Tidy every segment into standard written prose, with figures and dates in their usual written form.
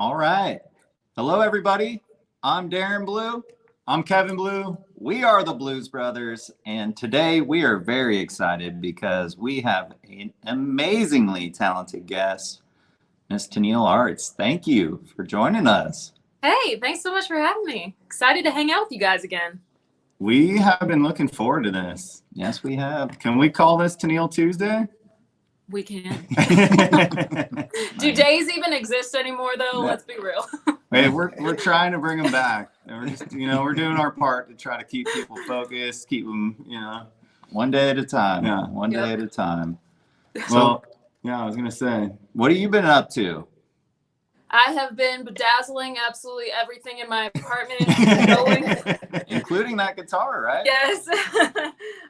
All right. Hello, everybody. I'm Darren Blue. I'm Kevin Blue. We are the Blues Brothers. And today we are very excited because we have an amazingly talented guest, Miss Tenille Arts. Thank you for joining us. Hey, thanks so much for having me. Excited to hang out with you guys again. We have been looking forward to this. Yes, we have. Can we call this Tenille Tuesday? We can. Do days even exist anymore, though? Yeah. Let's be real. Hey, we're trying to bring them back. We're just, we're doing our part to try to keep people focused, keep them, one day at a time. Yeah, one day at a time. Well, I was gonna say, what have you been up to? I have been bedazzling absolutely everything in my apartment, including that guitar, right? Yes.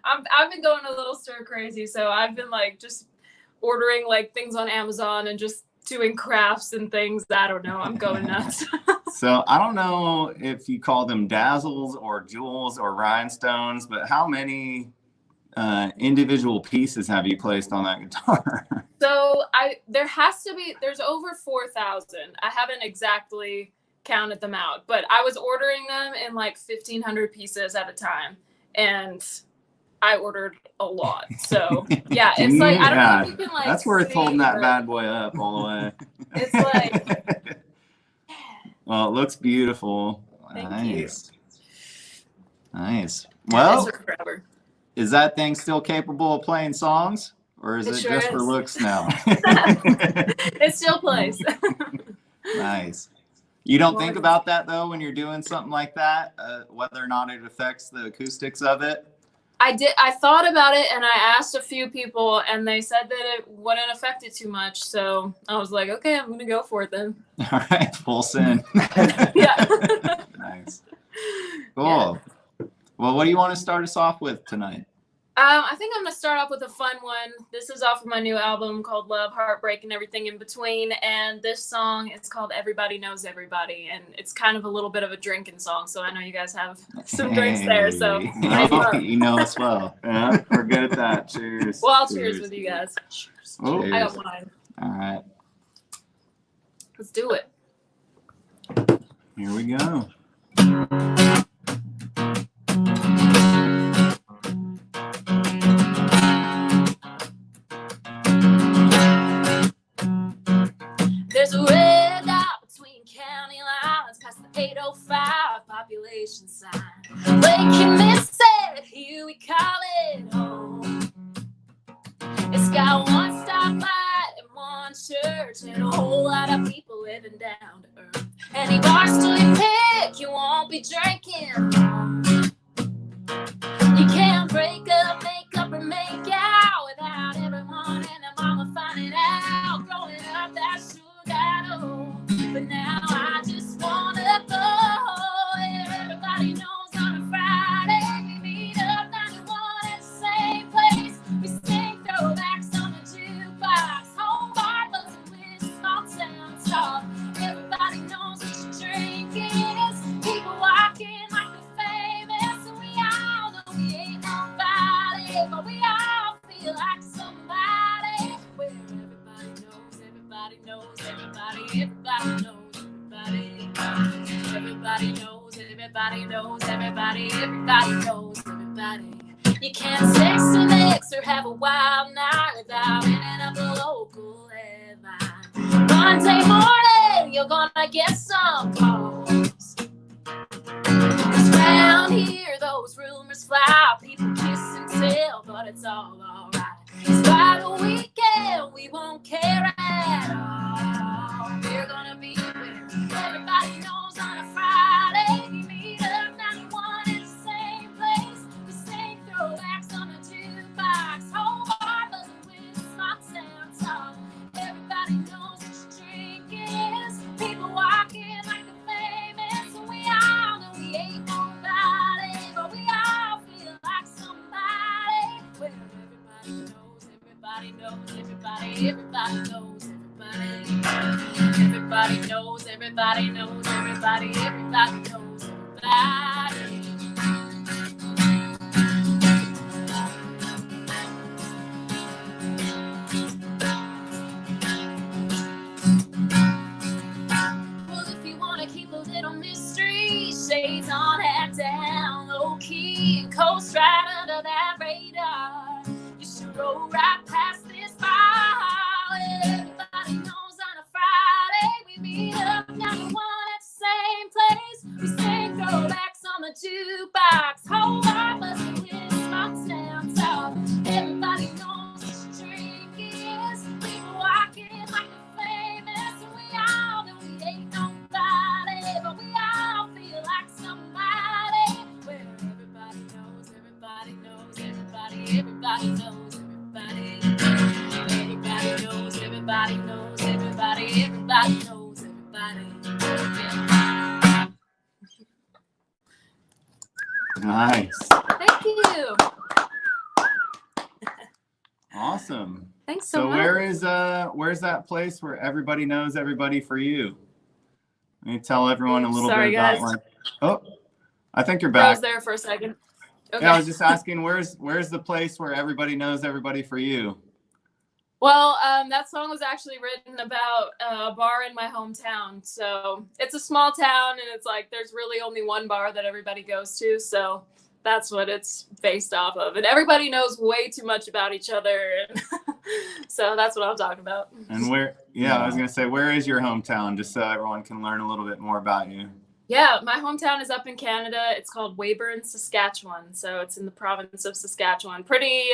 I've been going a little stir crazy, so I've been just ordering things on Amazon and just doing crafts and things. I don't know. I'm going nuts. So I don't know if you call them dazzles or jewels or rhinestones, but how many individual pieces have you placed on that guitar? So there's over 4,000. I haven't exactly counted them out, but I was ordering them in 1,500 pieces at a time. And I ordered a lot. So yeah, it's I don't know if you can that's worth holding that bad boy up all the way. It's well, it looks beautiful. Thank you. Nice. Well, is that thing still capable of playing songs? Or is it sure just for looks now? It still plays. Nice. You don't think about that though when you're doing something like that, whether or not it affects the acoustics of it? I thought about it and I asked a few people and they said that it wouldn't affect it too much. So I was like, okay, I'm going to go for it then. All right. Full send. Yeah. Nice. Cool. Yeah. Well, what do you want to start us off with tonight? I think I'm going to start off with a fun one. This is off of my new album called Love, Heartbreak, and Everything in Between. And this song is called Everybody Knows Everybody. And it's kind of a little bit of a drinking song. So I know you guys have some drinks there. So you know us well. Yeah, we're good at that. Cheers. Well, I'll cheers with you guys. Cheers. Oh, I got wine. All right. Let's do it. Here we go. There's a red dot between county lines past the 805 population sign. Lake you miss it, here we call it home. It's got one stoplight and one church and a whole lot of people living down to earth. Any bar stool you pick, you won't be drinking. You can't break up, make up, or make out without everyone and their mama finding out. Growing up, that sure got old, but now I just wanna go. Everybody knows on a Friday we meet up 91 at the same place. We sing throwbacks on the jukebox, home bar buzzing with small town talk. Everybody knows what you're drinking is. People walking like they're famous, and we all know we ain't nobody, but we all feel like somebody. Where everybody knows everybody, everybody knows everybody. Everybody knows everybody knows everybody, everybody knows everybody. You can't sex an ex or have a wild night without ending up a local headline. Monday morning, you're gonna get some calls. 'Cause round here, those rumors fly. People kiss and tell, but it's all alright. 'Cause by the weekend, we won't care at all. We're gonna be where everybody knows on a Friday. We meet up 91 in the same place. We sing throwbacks on the jukebox. Whole bar buzzing with small town talk. Everybody knows what you're drinking is. People walking like they're famous. And we all know we ain't nobody, but we all feel like somebody. Where everybody knows everybody, everybody knows everybody. Everybody knows everybody knows everybody, everybody knows everybody. jukebox. Whole lot busted with small sound. So everybody knows what your drink is. People walking like they're famous. And we all know we ain't nobody, but we all feel like somebody. Well, everybody knows, everybody knows, everybody knows everybody. Everybody knows, everybody knows, everybody knows everybody. Yeah. Nice. Thank you. Awesome. Thanks so much. Where's that place where everybody knows everybody for you? Let me tell everyone a little bit about guys. I think you're I back. was there for a second. Okay. Yeah, I was just asking where's the place where everybody knows everybody for you? Well, that song was actually written about a bar in my hometown. So it's a small town, and it's like there's really only one bar that everybody goes to. So that's what it's based off of. And everybody knows way too much about each other. And so that's what I'm talking about. And I was going to say, where is your hometown? Just so everyone can learn a little bit more about you. Yeah, my hometown is up in Canada. It's called Weyburn, Saskatchewan. So it's in the province of Saskatchewan. Pretty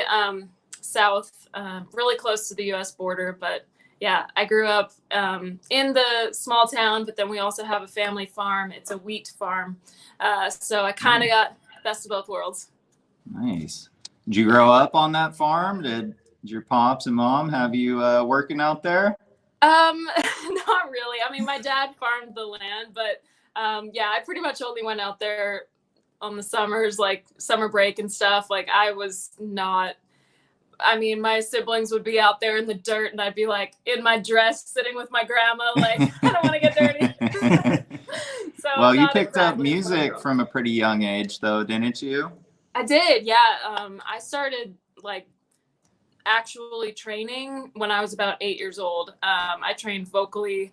south, really close to the U.S. border. But yeah, I grew up in the small town, but then we also have a family farm. It's a wheat farm. So I kind of got best of both worlds. Nice. Did you grow up on that farm? Did your pops and mom have you working out there? Not really. I mean, my dad farmed the land, but yeah, I pretty much only went out there on the summers, like summer break and stuff. Like my siblings would be out there in the dirt, and I'd be like in my dress sitting with my grandma, like, I don't want to get dirty. So well, you picked up music from a pretty young age, though, didn't you? I did, yeah. I started like actually training when I was about 8 years old. I trained vocally,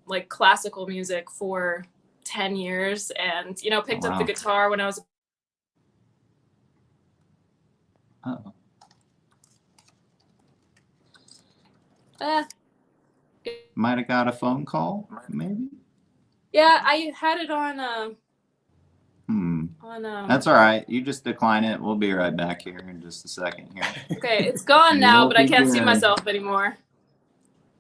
like classical music for 10 years, and picked up the guitar when I was. Oh. Might have got a phone call, maybe. Yeah, I had it on. That's all right. You just decline it. We'll be right back here in just a second here. Okay, it's gone now, but I can't see myself anymore.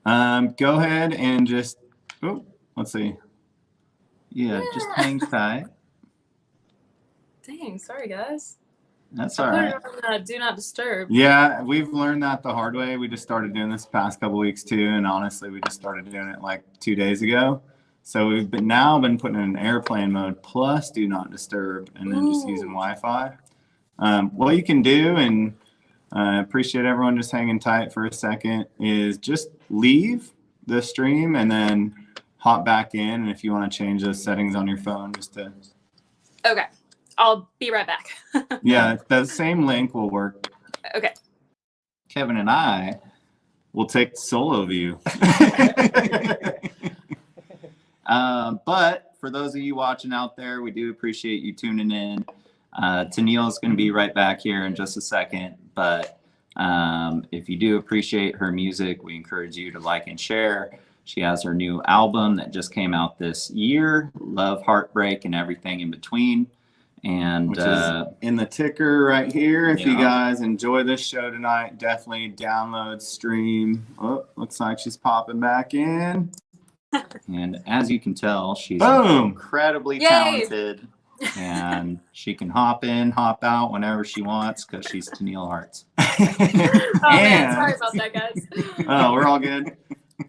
Go ahead and just. Oh, let's see. Yeah, just hang tight. Dang, sorry guys. That's all right. Put it on do not disturb. Yeah, we've learned that the hard way. We just started doing this the past couple weeks too, and honestly, we just started doing it like 2 days ago. So we've been putting it in airplane mode plus do not disturb, and then just using Wi-Fi. What you can do, and I appreciate everyone just hanging tight for a second, is just leave the stream and then hop back in. And if you want to change those settings on your phone, just to. Okay. I'll be right back. Yeah, the same link will work. Okay. Kevin and I will take solo view. But for those of you watching out there, we do appreciate you tuning in. Tenille is going to be right back here in just a second. But if you do appreciate her music, we encourage you to like and share. She has her new album that just came out this year, Love, Heartbreak, and Everything in Between. And which is in the ticker right here. If you guys enjoy this show tonight, definitely download, stream. Oh, looks like she's popping back in. And as you can tell, she's incredibly talented, and she can hop in, hop out whenever she wants because she's Tenille Hearts. Man, sorry about that, guys. Oh, we're all good.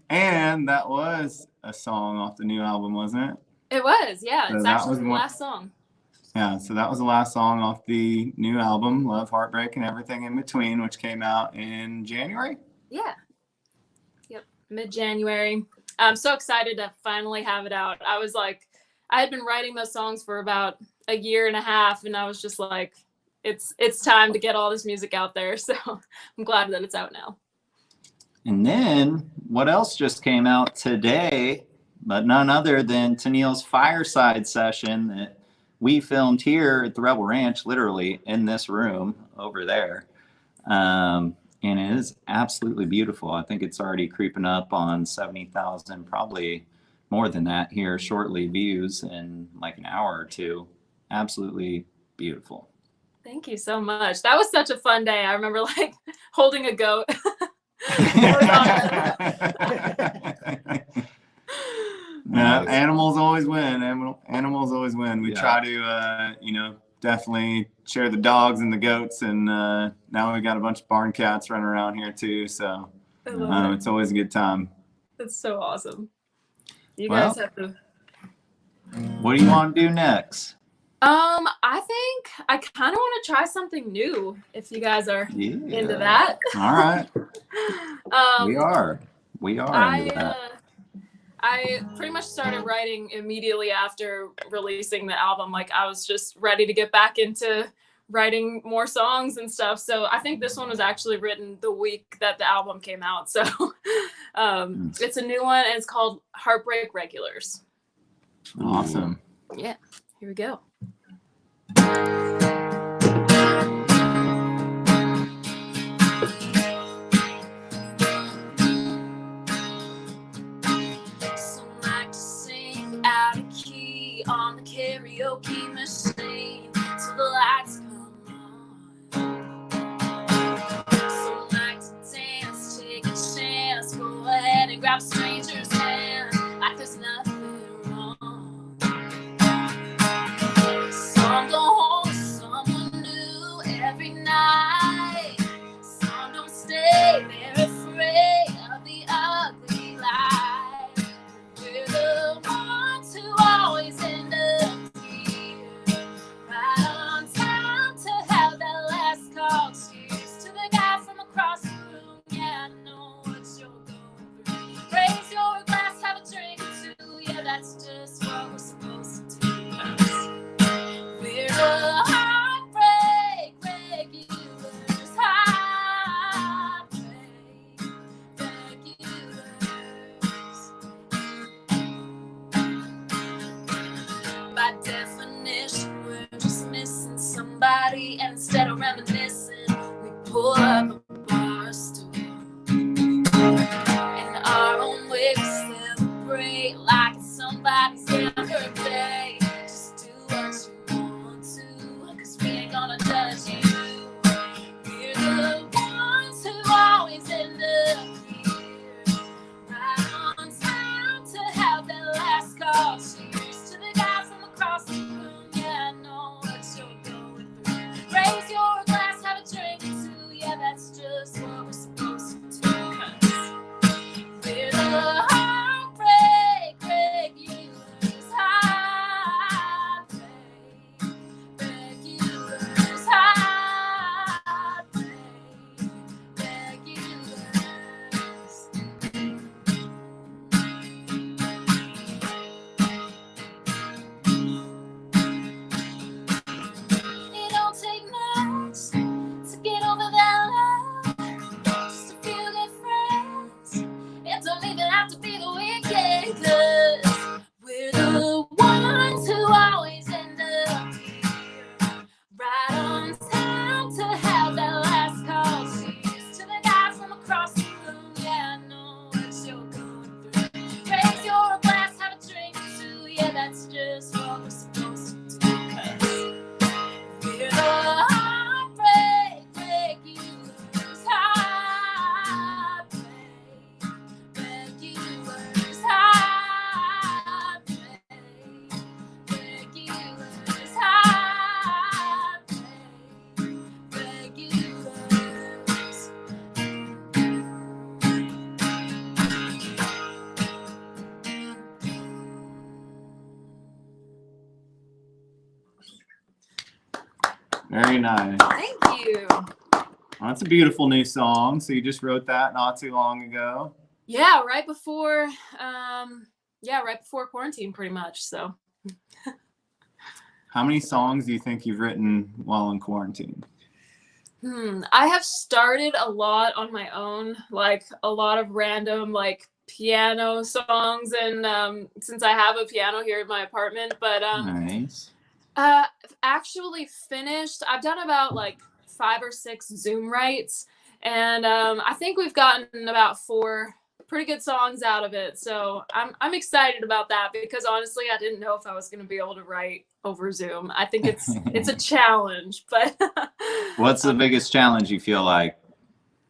And that was a song off the new album, wasn't it? It was, yeah. So it's actually the last song. Yeah, so that was the last song off the new album, Love, Heartbreak, and Everything in Between, which came out in January? Yeah. Yep, mid-January. I'm so excited to finally have it out. I had been writing those songs for about a year and a half, and I was just like, it's time to get all this music out there. So I'm glad that it's out now. And then what else just came out today, but none other than Tenille's fireside session that we filmed here at the Rebel Ranch, literally in this room over there. And it is absolutely beautiful. I think it's already creeping up on 70,000, probably more than that here shortly, views in like an hour or two absolutely beautiful. Thank you so much. That was such a fun day. I remember like holding a goat. Yeah, animals always win. Animals always win. We try to, definitely share the dogs and the goats, and now we got a bunch of barn cats running around here too. So it's always a good time. That's so awesome. You guys have to. What do you want to do next? I think I kind of want to try something new. If you guys are into that. All right. We are into that. I pretty much started writing immediately after releasing the album. Like I was just ready to get back into writing more songs and stuff. So I think this one was actually written the week that the album came out. So it's a new one and it's called Heartbreak Regulars. Awesome. Yeah, here we go. On the karaoke machine till the lights come on. So like to dance, take a chance, go ahead and grab a stranger's hand like there's nothing wrong. Some go home with someone new every night. Some don't stay, they're afraid of the ugly life. We're the ones who always end up here, right on time to have that last call. Cheers to the guy from across the room. Yeah, I know what you're going through. Raise your glass, have a drink or two. Yeah, that's just what we're supposed to do. We're the heartbreak regulars, heartbreak regulars. By definition, we're just missing somebody, and instead of reminiscing, we pull up a bar stool. In our own way, we celebrate like it's somebody's birthday. Just do what you want to, 'cause we ain't gonna judge you. We're the ones who always end up here, right on time to have that last call. Cheers to the guy from across the room. Yeah, I know what you're going through. Raise your glass, have a drink or two. Yeah, that's just what we're supposed to do. 'Cause we're the heartbreak regulars, heartbreak regulars, heartbreak regulars. It don't take much to get over that love, just a few good friends. It don't even have to be the weekend, 'cause we're the ones who always end up here, right on time to have that last call. Cheers to the guy from across the room. Yeah, I know what you're going through. Raise your glass, have a drink or two. Yeah, that's just what we're supposed to do. 'Cause we're the heartbreak regulars, heartbreak regulars, heartbreak regulars, heartbreak regulars. Very nice. Thank you. Well, that's a beautiful new song. So you just wrote that not too long ago. Yeah, right before quarantine pretty much. So How many songs do you think you've written while in quarantine? I have started a lot on my own, like a lot of random like piano songs, and since I have a piano here in my apartment, but Nice. actually finished. I've done about like 5 or 6 Zoom writes, and I think we've gotten about 4 pretty good songs out of it. So I'm excited about that because honestly, I didn't know if I was going to be able to write over Zoom. I think it's a challenge, but What's the biggest challenge you feel like?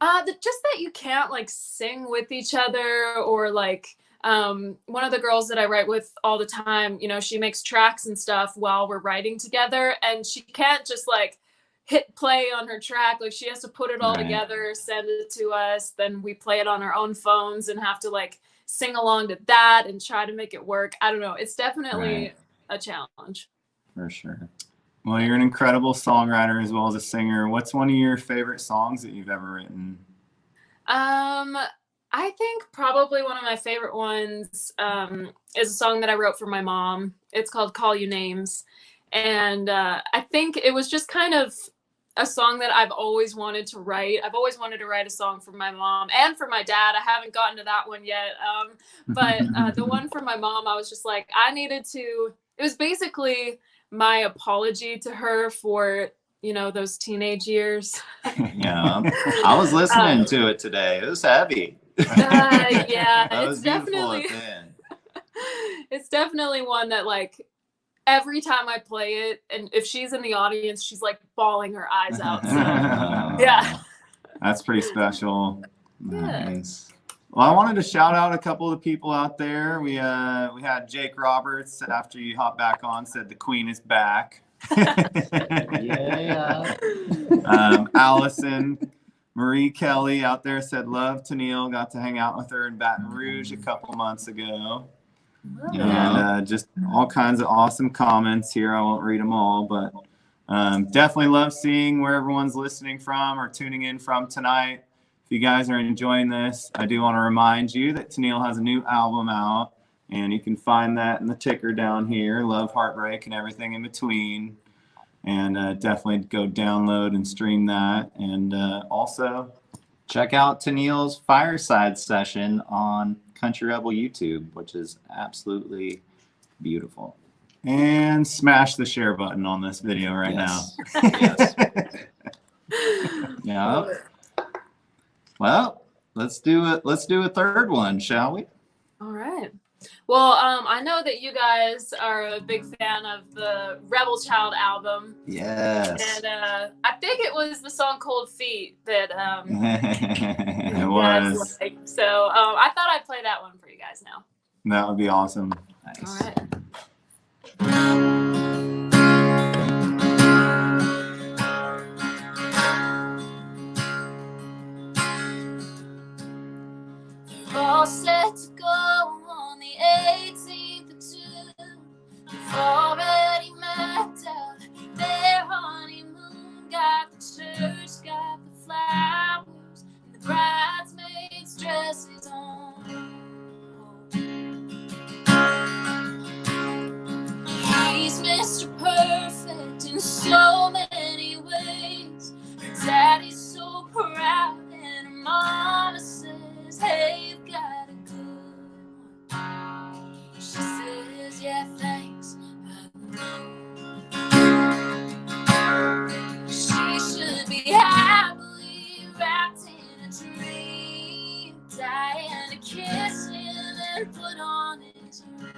Just that you can't like sing with each other or like one of the girls that I write with all the time, you know, she makes tracks and stuff while we're writing together, and she can't just like hit play on her track. Like she has to put it all together, send it to us, then we play it on our own phones and have to like sing along to that and try to make it work. I don't know. It's definitely a challenge. For sure. Well, you're an incredible songwriter as well as a singer. What's one of your favorite songs that you've ever written? I think probably one of my favorite ones is a song that I wrote for my mom. It's called Call You Names. And I think it was just kind of a song that I've always wanted to write. I've always wanted to write a song for my mom and for my dad. I haven't gotten to that one yet. But the one for my mom, I was just like, I needed to, it was basically my apology to her for, you know, those teenage years. Yeah, I was listening to it today. It was heavy. Yeah, That it's was beautiful definitely at the end. it's definitely one that like every time I play it, and if she's in the audience, she's like bawling her eyes out. So, yeah, That's pretty special. Yeah. Nice. Well, I wanted to shout out a couple of the people out there. We had Jake Roberts, after you hopped back on, said the Queen is back. Yeah. Allison Marie Kelly out there said love Tenille. Got to hang out with her in Baton Rouge a couple months ago. And just all kinds of awesome comments here. I won't read them all, but definitely love seeing where everyone's listening from or tuning in from tonight. If you guys are enjoying this, I do want to remind you that Tenille has a new album out, and you can find that in the ticker down here, Love, Heartbreak, and everything in between. And definitely go download and stream that. And also Check out Tenille's Fireside Session on Country Rebel YouTube, which is absolutely beautiful. and smash the share button on this video right Yes. now. Yeah. Well, let's do it. Let's do a third one, shall we? All right. Well, I know that you guys are a big fan of the Rebel Child album. Yes. And I think it was the song Cold Feet that It you was. guys liked. So I thought I'd play that one for you guys now. That would be awesome. Nice. All right. They're all set to go on the 18th of June. They've already mapped out their honeymoon. Got the church, got the flowers, and the bridesmaids' dresses on. He's Mr. Perfect in so many ways. Her daddy's so proud, and her mama says, hey, you've got a good one. She says, yeah, thanks, she should be happily wrapped in a dream, dying to kiss him and put on his ring.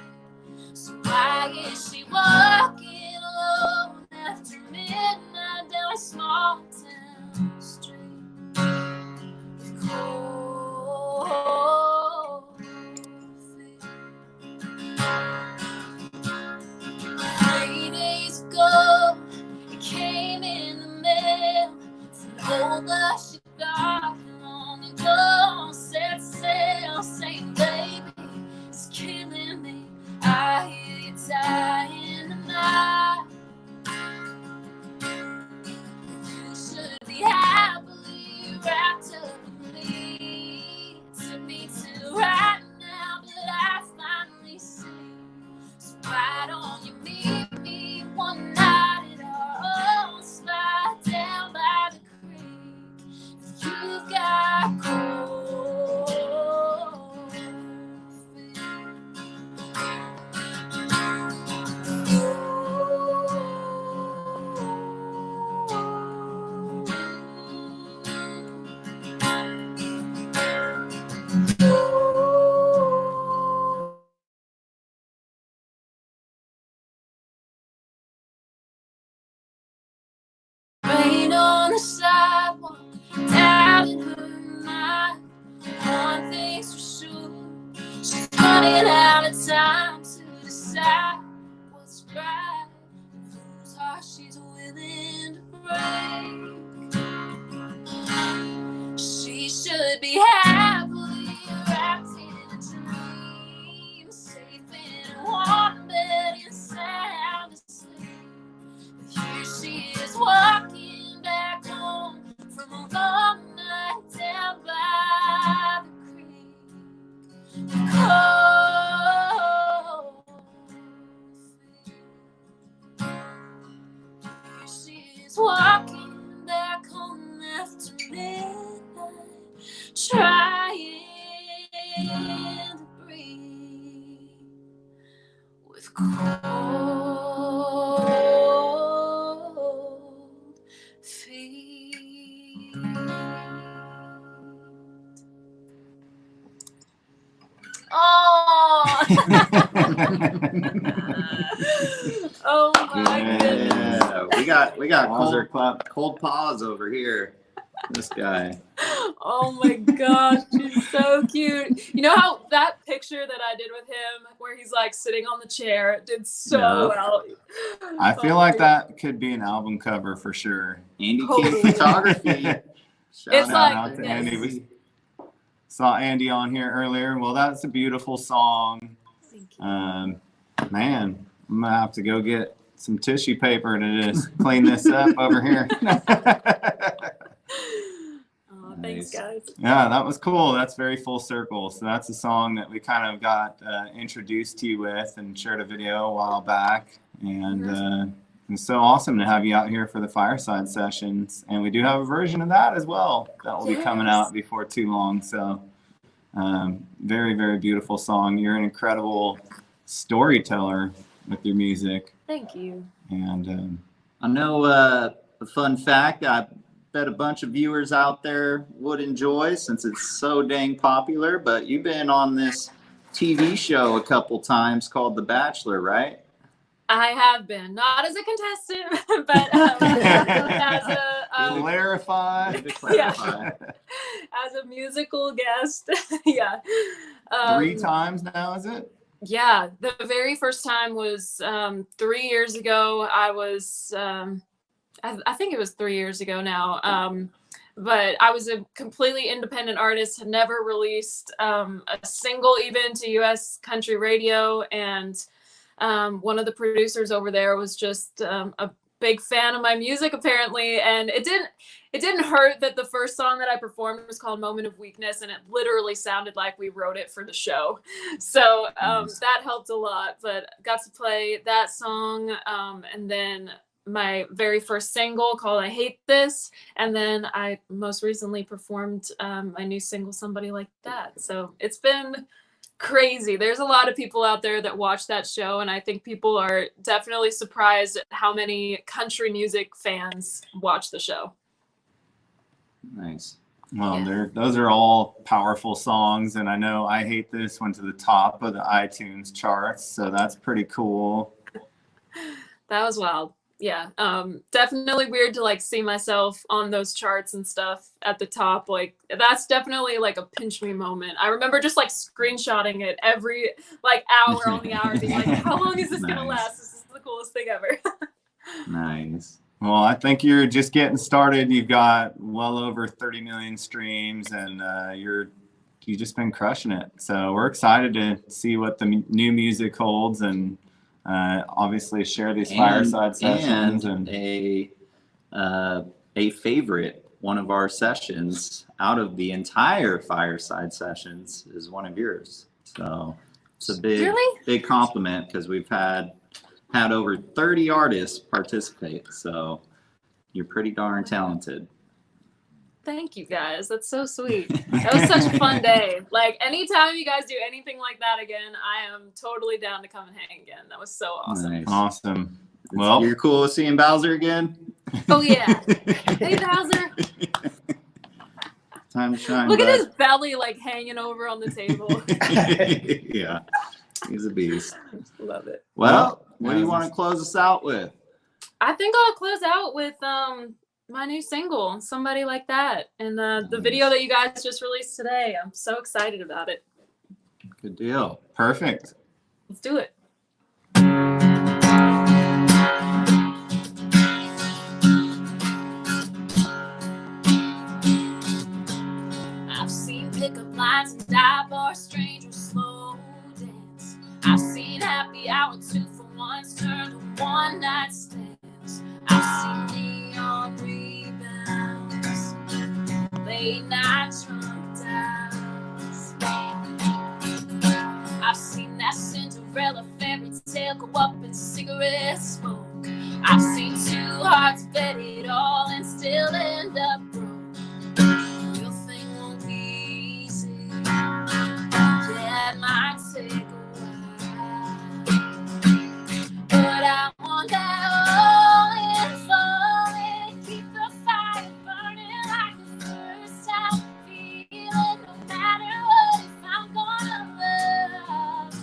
So why is she walking alone after midnight down a small town street with cold feet? 3 days ago, it came in the mail from old love she got long ago. Set sail, saying, baby, it's killing me. I hear you dying tonight. You should be happily wrapped up with me. running out of time to decide what's right, whose heart she's willing to break. She should be happily wrapped in a dream, safe in a warm bed and sound asleep. But here she is walking back home from a long night down by the creek. Cold feet. Here she is walking back home after midnight, trying to breathe with cold feet. Oh, oh my goodness. Yeah, we got Pause or cold pause over here. This guy. Oh my gosh, he's so cute. You know how that picture that I did with him where he's like sitting on the chair did so Yeah. well. I feel like that could be an album cover for sure. Andy Totally. King Photography. Shout It's like- out to yes. Andy. We saw Andy on here earlier. Well, that's a beautiful song. Thank you. Man, I'm gonna have to go get some tissue paper to just clean this up over here. Oh, thanks, guys. Yeah, that was cool. That's very full circle. So that's a song that we kind of got introduced to you with and shared a video a while back. And it's so awesome to have you out here for the fireside sessions. And we do have a version of that as well that will be coming out before too long. So very, very beautiful song. You're an incredible storyteller with your music. Thank you. And I know a fun fact I bet a bunch of viewers out there would enjoy since it's so dang popular, but you've been on this TV show a couple times called The Bachelor, right? I have been, not as a contestant, but as a clarify. Good to clarify. as a musical guest. Yeah. 3 times now, is it? Yeah, the very first time was 3 years ago. I was, I think it was 3 years ago now. But I was a completely independent artist, had never released a single even to US country radio. And one of the producers over there was just a big fan of my music, apparently. And it didn't hurt that the first song that I performed was called Moment of Weakness, and it literally sounded like we wrote it for the show. So that helped a lot, but got to play that song. And then my very first single called I Hate This. And then I most recently performed my new single, Somebody Like That. So it's been crazy. There's a lot of people out there that watch that show, and I think people are definitely surprised at how many country music fans watch the show. Nice. Well, those are all powerful songs, and I know I Hate This went to the top of the iTunes charts, so that's pretty cool. That was wild. Yeah. Definitely weird to like see myself on those charts and stuff at the top. Like that's definitely like a pinch me moment. I remember just like screenshotting it every like hour on the hour, being like, how long is this gonna last? This is the coolest thing ever. Nice. Well, I think you're just getting started. You've got well over 30 million streams, and you've just been crushing it. So we're excited to see what the new music holds, and obviously share these fireside sessions. And a favorite, one of our sessions out of the entire fireside sessions is one of yours. So it's a big compliment, because we've had over 30 artists participate. So you're pretty darn talented. Thank you guys. That's so sweet. That was such a fun day. Like anytime you guys do anything like that again, I am totally down to come and hang again. That was so awesome. Nice. Awesome. Well, you're cool with seeing Bowser again? Oh yeah. Hey Bowser. Time to shine. Look at his belly like hanging over on the table. Yeah. He's a beast. Love it. Well, what do you want to close us out with? I think I'll close out with my new single, Somebody Like That, and the video that you guys just released today. I'm so excited about it. Good deal. Perfect. Let's do it. I've seen pickup lines and dive bar strangers slow dance. I've seen happy hour 2 for 1s turn to one night stands. I've seen neon rebounds, late night drunk dials. I've seen that Cinderella fairy tale go up in cigarette smoke. I've seen 2 hearts bet it all and still end up broke. Real thing won't be easy. Yeah, it might take a while, but I want that all-in falling. Keep the fire burning like the first time. Feeling no matter what, if I'm gonna love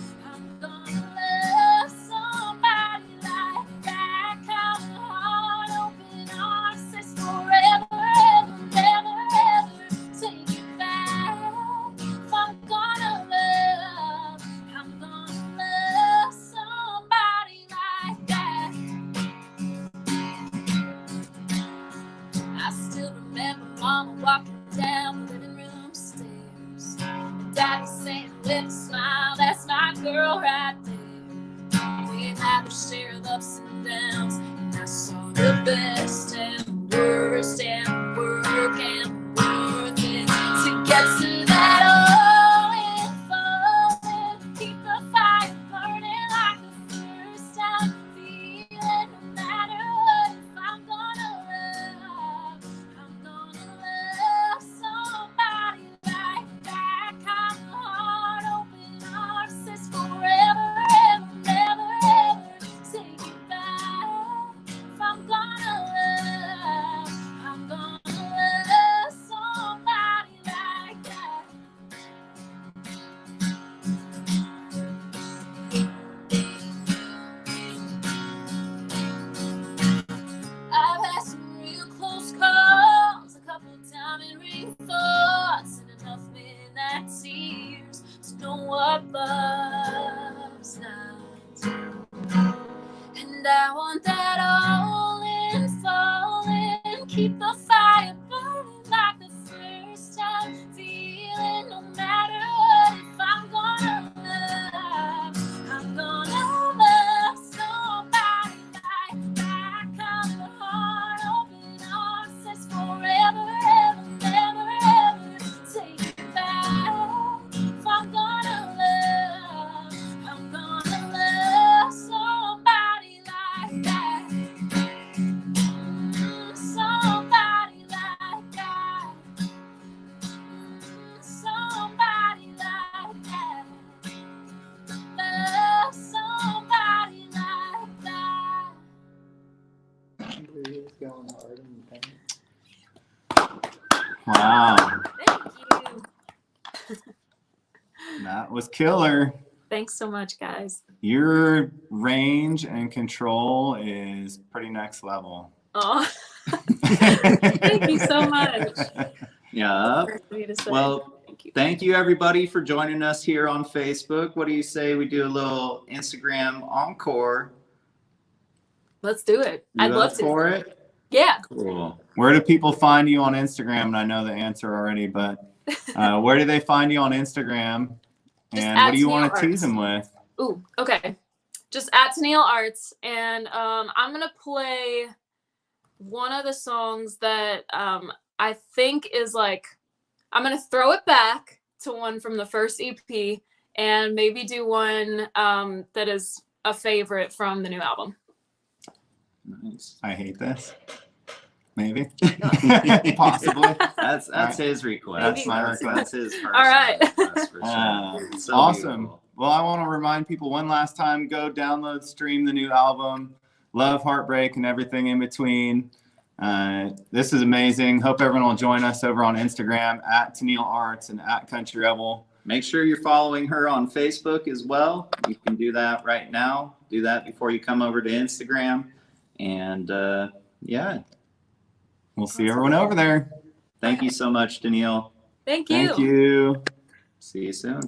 somebody like that. Kind of heart, open arms, says forever, ever, never, ever take it back. If I'm gonna love somebody like that. I still remember Mama walking down the living room stairs, and Daddy saying with a smile, that's my girl right there. We've had our share of ups and downs, and I saw the best and the worst and the work and the worth it to get to that all-in falling. Keep the fire burning like the first time. Feeling no matter what, if I'm gonna love somebody like that. Kind of heart, open arms, says forever, ever, never, ever take it back. If I'm gonna love somebody like that. I've had some real close calls, a couple diamond ring thoughts, and enough midnight tears to know what love's not. And I want that all-in falling. Keep the fire burning like the first time. Feeling no matter what, if I'm gonna love somebody like that. Kind of heart, open arms, says forever, ever, never, ever take it back. If I'm gonna love somebody like that. Somebody like that. Somebody like that. Love somebody like that. Wow. Thank you. That was killer. Thanks so much, guys. Your range and control is pretty next level. Oh, thank you so much. Yeah. That's for me to say. Well, Thank you. thank you everybody for joining us here on Facebook. What do you say we do a little Instagram encore? Let's do it. You I'd up love to. for it? Yeah. Cool. Where do people find you on Instagram? And I know the answer already, but where do they find you on Instagram? Just And at what do you Tenille want to tease Arts. them with? Ooh, okay. Just at Tenille Arts, and I'm gonna play one of the songs that I think is like, I'm gonna throw it back to one from the first EP, and maybe do one that is a favorite from the new album. Nice. I hate this. Maybe. Possibly. That's Right. his request. That's my request. That's his personal All right. request for sure. It's so Awesome. beautiful. Well, I want to remind people one last time, go download, stream the new album, Love, Heartbreak, and everything in between. This is amazing. Hope everyone will join us over on Instagram at Tenille Arts and at Country Rebel. Make sure you're following her on Facebook as well. You can do that right now. Do that before you come over to Instagram. And yeah, We'll see everyone over there. thank you so much, Tenille. Thank you. Thank you. See you soon.